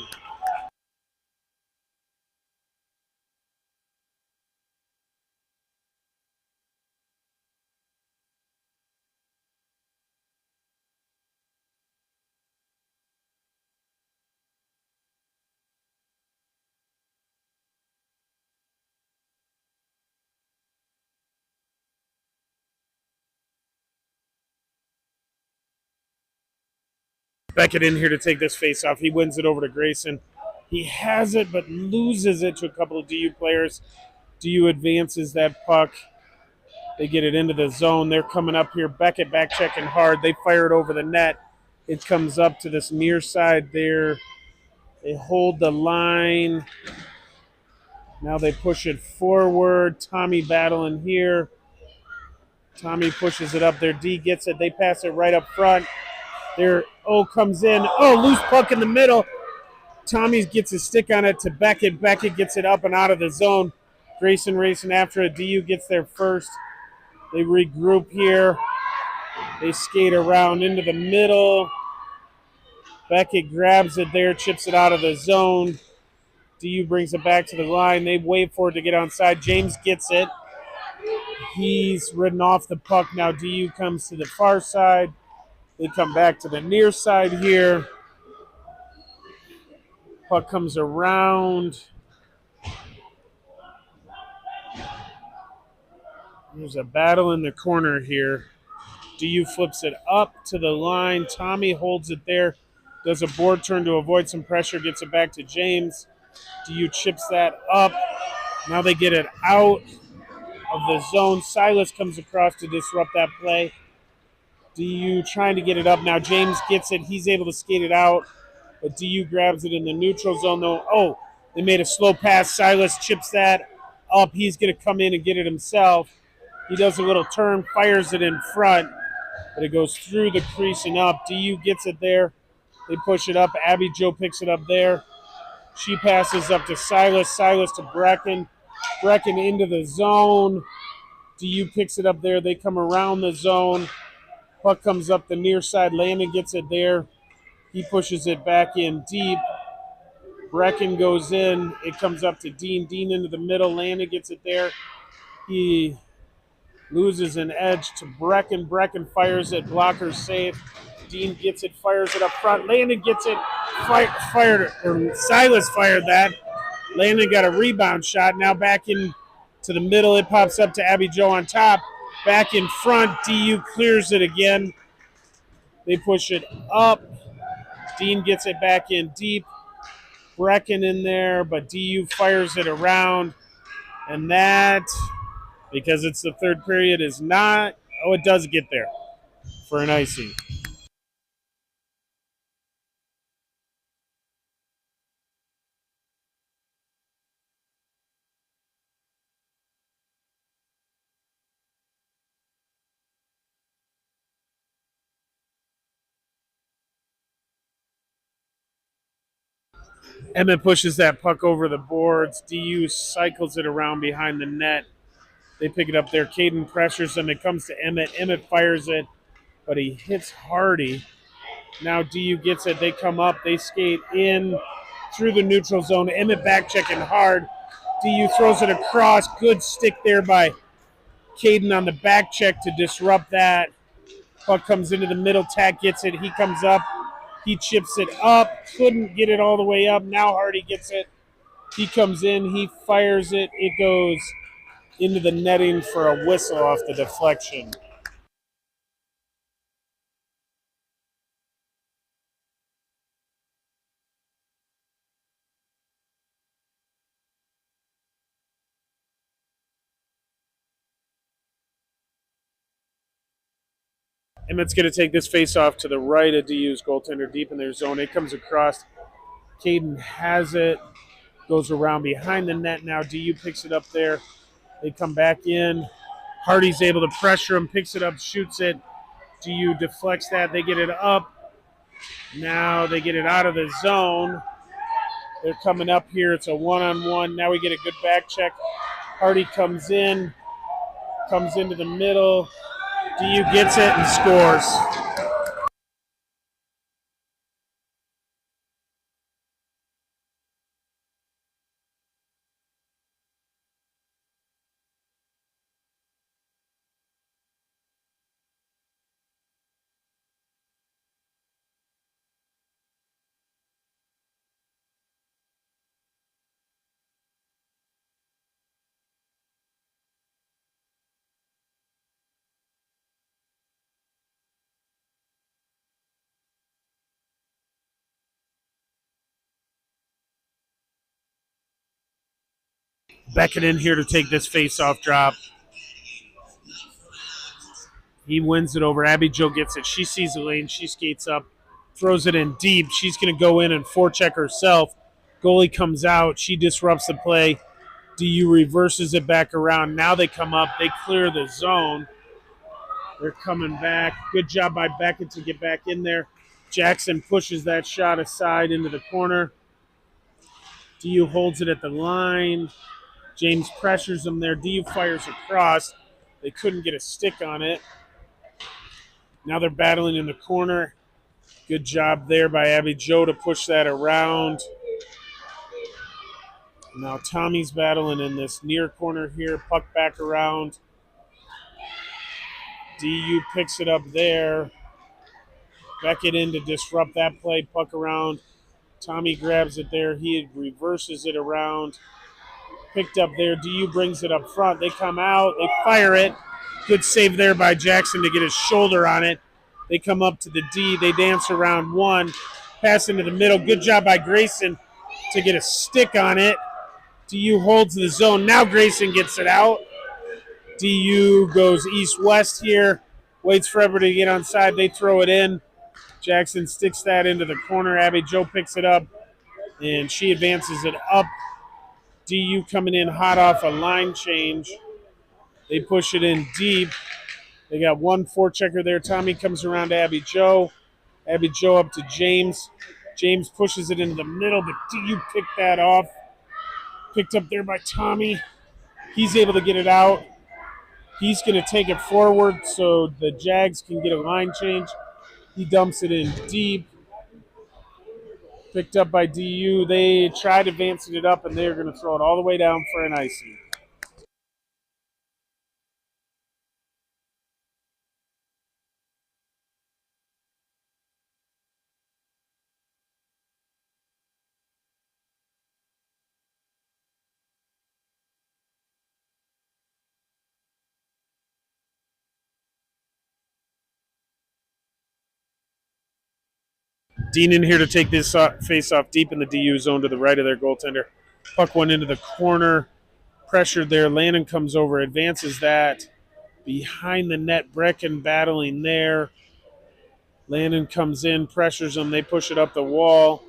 Beckett in here to take this face off. He wins it over to Grayson. He has it, but loses it to a couple of DU players. DU advances that puck. They get it into the zone. They're coming up here. Beckett back checking hard. They fire it over the net. It comes up to this near side there. They hold the line. Now they push it forward. Tommy battling here. Tommy pushes it up there. D gets it. They pass it right up front. There, comes in. Loose puck in the middle. Tommy gets his stick on it to Beckett. Beckett gets it up and out of the zone. Grayson racing after it. DU gets there first. They regroup here. They skate around into the middle. Beckett grabs it there, chips it out of the zone. DU brings it back to the line. They wait for it to get onside. James gets it. He's ridden off the puck. Now DU comes to the far side. They come back to the near side here. Puck comes around. There's a battle in the corner here. DU flips it up to the line. Tommy holds it there. Does a board turn to avoid some pressure. Gets it back to James. DU chips that up. Now they get it out of the zone. Silas comes across to disrupt that play. DU trying to get it up. Now James gets it. He's able to skate it out. But DU grabs it in the neutral zone, though. Oh, they made a slow pass. Silas chips that up. He's going to come in and get it himself. He does a little turn, fires it in front, but it goes through the crease and up. DU gets it there. They push it up. Abby Joe picks it up there. She passes up to Silas. Silas to Brecken. Brecken into the zone. DU picks it up there. They come around the zone. Puck comes up the near side. Landon gets it there. He pushes it back in deep. Brecken goes in. It comes up to Dean. Dean into the middle. Landon gets it there. He loses an edge to Brecken. Brecken fires it. Blocker safe. Dean gets it. Fires it up front. Landon gets it. Silas fired that. Landon got a rebound shot. Now back in to the middle. It pops up to Abby Joe on top. Back in front. DU clears it again. They push it up. Dean gets it back in deep. Brecken in there, but DU fires it around. And that, because it's the third period, is not. Oh, it does get there for an icing. Emmett pushes that puck over the boards. DU cycles it around behind the net. They pick it up there. Caden pressures them. It comes to Emmett. Emmett fires it, but he hits Hardy. Now DU gets it. They come up. They skate in through the neutral zone. Emmett back checking hard. DU throws it across. Good stick there by Caden on the back check to disrupt that. Puck comes into the middle. Tack gets it. He comes up. He chips it up. Couldn't get it all the way up. Now Hardy gets it. He comes in. He fires it. It goes into the netting for a whistle off the deflection. Emmett's going to take this face-off to the right of DU's goaltender deep in their zone. It comes across. Caden has it. Goes around behind the net now. DU picks it up there. They come back in. Hardy's able to pressure him, picks it up, shoots it. DU deflects that. They get it up. Now they get it out of the zone. They're coming up here. It's a one-on-one. Now we get a good back check. Hardy comes in, comes into the middle. DU gets it and scores. Beckett in here to take this face-off drop. He wins it over. Abby Joe gets it. She sees the lane. She skates up, throws it in deep. She's going to go in and forecheck herself. Goalie comes out. She disrupts the play. DU reverses it back around. Now they come up. They clear the zone. They're coming back. Good job by Beckett to get back in there. Jackson pushes that shot aside into the corner. DU holds it at the line. James pressures him there. DU fires across. They couldn't get a stick on it. Now they're battling in the corner. Good job there by Abby Joe to push that around. Now Tommy's battling in this near corner here. Puck back around. DU picks it up there. Beckett in to disrupt that play. Puck around. Tommy grabs it there. He reverses it around. Picked up there. DU brings it up front. They come out. They fire it. Good save there by Jackson to get his shoulder on it. They come up to the D. They dance around one. Pass into the middle. Good job by Grayson to get a stick on it. DU holds the zone. Now Grayson gets it out. DU goes east-west here. Waits for everybody to get on side. They throw it in. Jackson sticks that into the corner. Abby Jo picks it up, and she advances it up. DU coming in hot off a line change. They push it in deep. They got one forechecker there. Tommy comes around to Abby Jo. Abby Jo up to James. James pushes it into the middle, but DU picked that off. Picked up there by Tommy. He's able to get it out. He's going to take it forward so the Jags can get a line change. He dumps it in deep. Picked up by DU. They tried advancing it up, and they're going to throw it all the way down for an icing. Dean in here to take this face off deep in the DU zone to the right of their goaltender. Puck went into the corner. Pressured there. Landon comes over, advances that. Behind the net, Brecken battling there. Landon comes in, pressures them. They push it up the wall.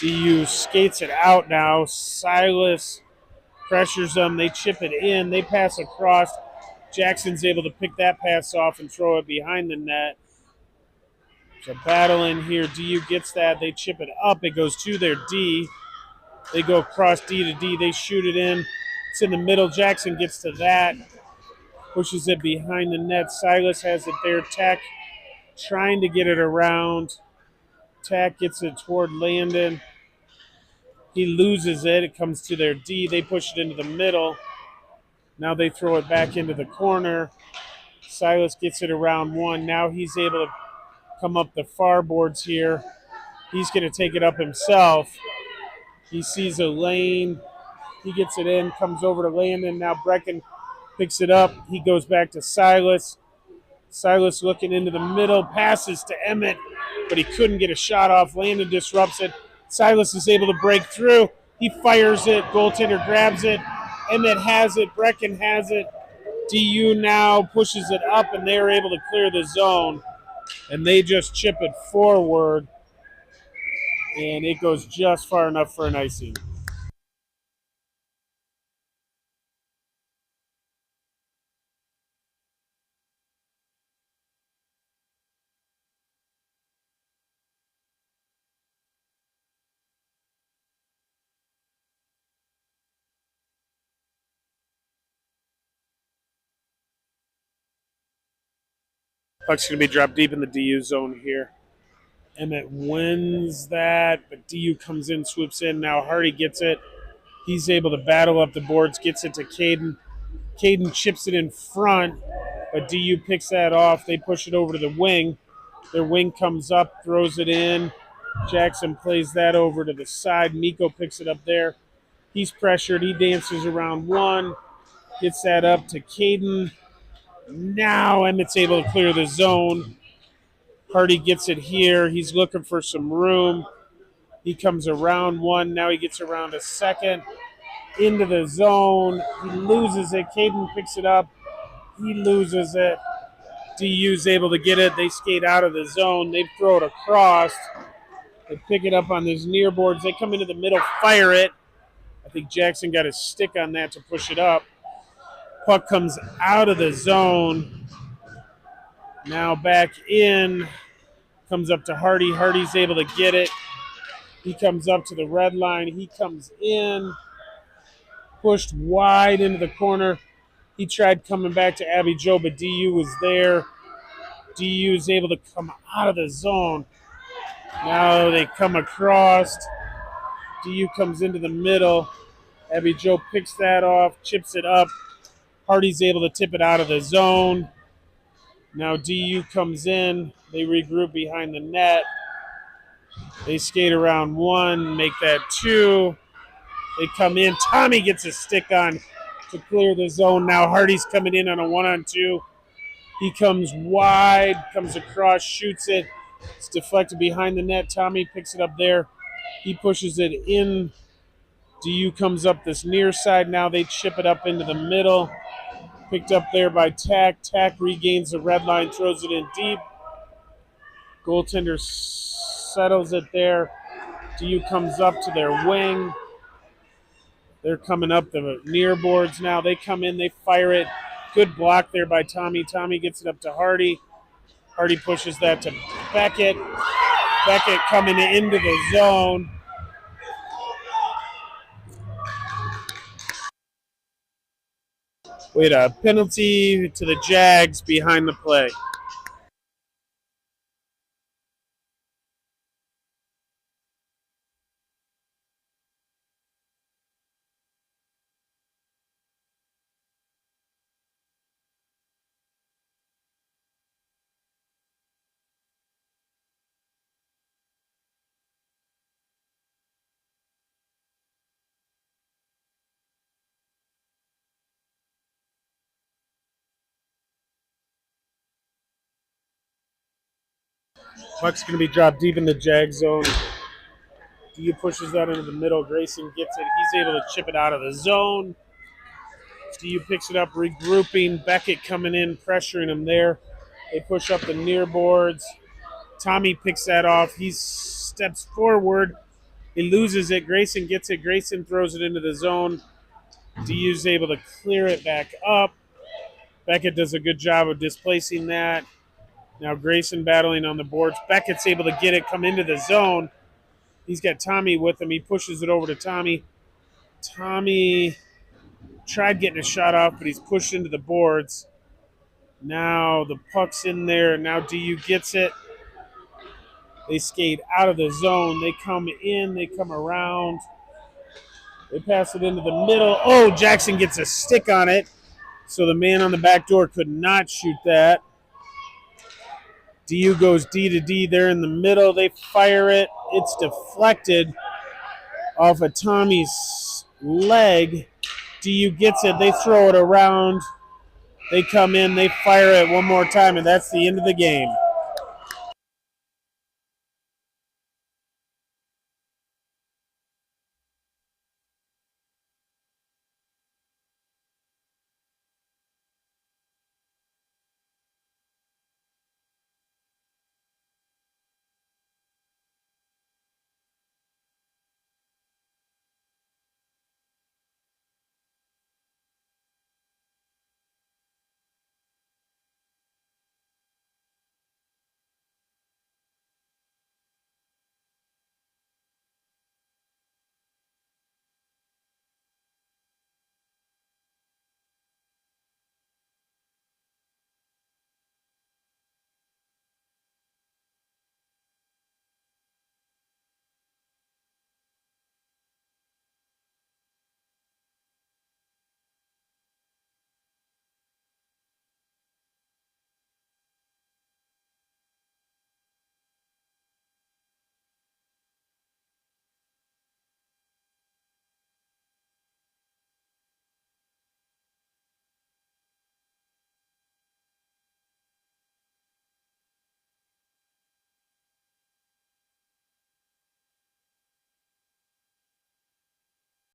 DU skates it out now. Silas pressures them. They chip it in. They pass across. Jackson's able to pick that pass off and throw it behind the net. So battle in here. DU gets that. They chip it up. It goes to their D. They go across D to D. They shoot it in. It's in the middle. Jackson gets to that. Pushes it behind the net. Silas has it there. Tack trying to get it around. Tack gets it toward Landon. He loses it. It comes to their D. They push it into the middle. Now they throw it back into the corner. Silas gets it around one. Now he's able to come up the far boards here. He's going to take it up himself. He sees a lane. He gets it in, comes over to Landon. Now Brecken picks it up. He goes back to Silas. Silas looking into the middle, passes to Emmett, but he couldn't get a shot off. Landon disrupts it. Silas is able to break through. He fires it. Goaltender grabs it. Emmett has it. Brecken has it. DU now pushes it up, and they're able to clear the zone. And they just chip it forward, and it goes just far enough for an icing. Puck's going to be dropped deep in the DU zone here. Emmett wins that, but DU comes in, swoops in. Now Hardy gets it. He's able to battle up the boards, gets it to Caden. Caden chips it in front, but DU picks that off. They push it over to the wing. Their wing comes up, throws it in. Jackson plays that over to the side. Miko picks it up there. He's pressured. He dances around one. Gets that up to Caden. Now Emmett's able to clear the zone. Hardy gets it here. He's looking for some room. He comes around one. Now he gets around a second. Into the zone. He loses it. Caden picks it up. He loses it. DU's able to get it. They skate out of the zone. They throw it across. They pick it up on these near boards. They come into the middle, fire it. I think Jackson got his stick on that to push it up. Puck comes out of the zone. Now back in. Comes up to Hardy. Hardy's able to get it. He comes up to the red line. He comes in. Pushed wide into the corner. He tried coming back to Abby Jo, but DU was there. DU is able to come out of the zone. Now they come across. DU comes into the middle. Abby Joe picks that off, chips it up. Hardy's able to tip it out of the zone. Now DU comes in. They regroup behind the net. They skate around one, make that two. They come in. Tommy gets a stick on to clear the zone. Now Hardy's coming in on a 1-on-2. He comes wide, comes across, shoots it. It's deflected behind the net. Tommy picks it up there. He pushes it in. DU comes up this near side. Now they chip it up into the middle. Picked up there by Tack. Tack regains the red line, throws it in deep. Goaltender settles it there. DU comes up to their wing. They're coming up the near boards now. They come in, they fire it. Good block there by Tommy. Tommy gets it up to Hardy. Hardy pushes that to Beckett. Beckett coming into the zone. We had a penalty to the Jags behind the play. Puck's going to be dropped deep in the Jag zone. DU pushes that into the middle. Grayson gets it. He's able to chip it out of the zone. DU picks it up, regrouping. Beckett coming in, pressuring him there. They push up the near boards. Tommy picks that off. He steps forward. He loses it. Grayson gets it. Grayson throws it into the zone. DU's able to clear it back up. Beckett does a good job of displacing that. Now Grayson battling on the boards. Beckett's able to get it, come into the zone. He's got Tommy with him. He pushes it over to Tommy. Tommy tried getting a shot off, but he's pushed into the boards. Now the puck's in there. Now DU gets it. They skate out of the zone. They come in. They come around. They pass it into the middle. Oh, Jackson gets a stick on it. So the man on the back door could not shoot that. DU goes D to D there in the middle. They fire it. It's deflected off of Tommy's leg. DU gets it. They throw it around. They come in. They fire it one more time, and that's the end of the game.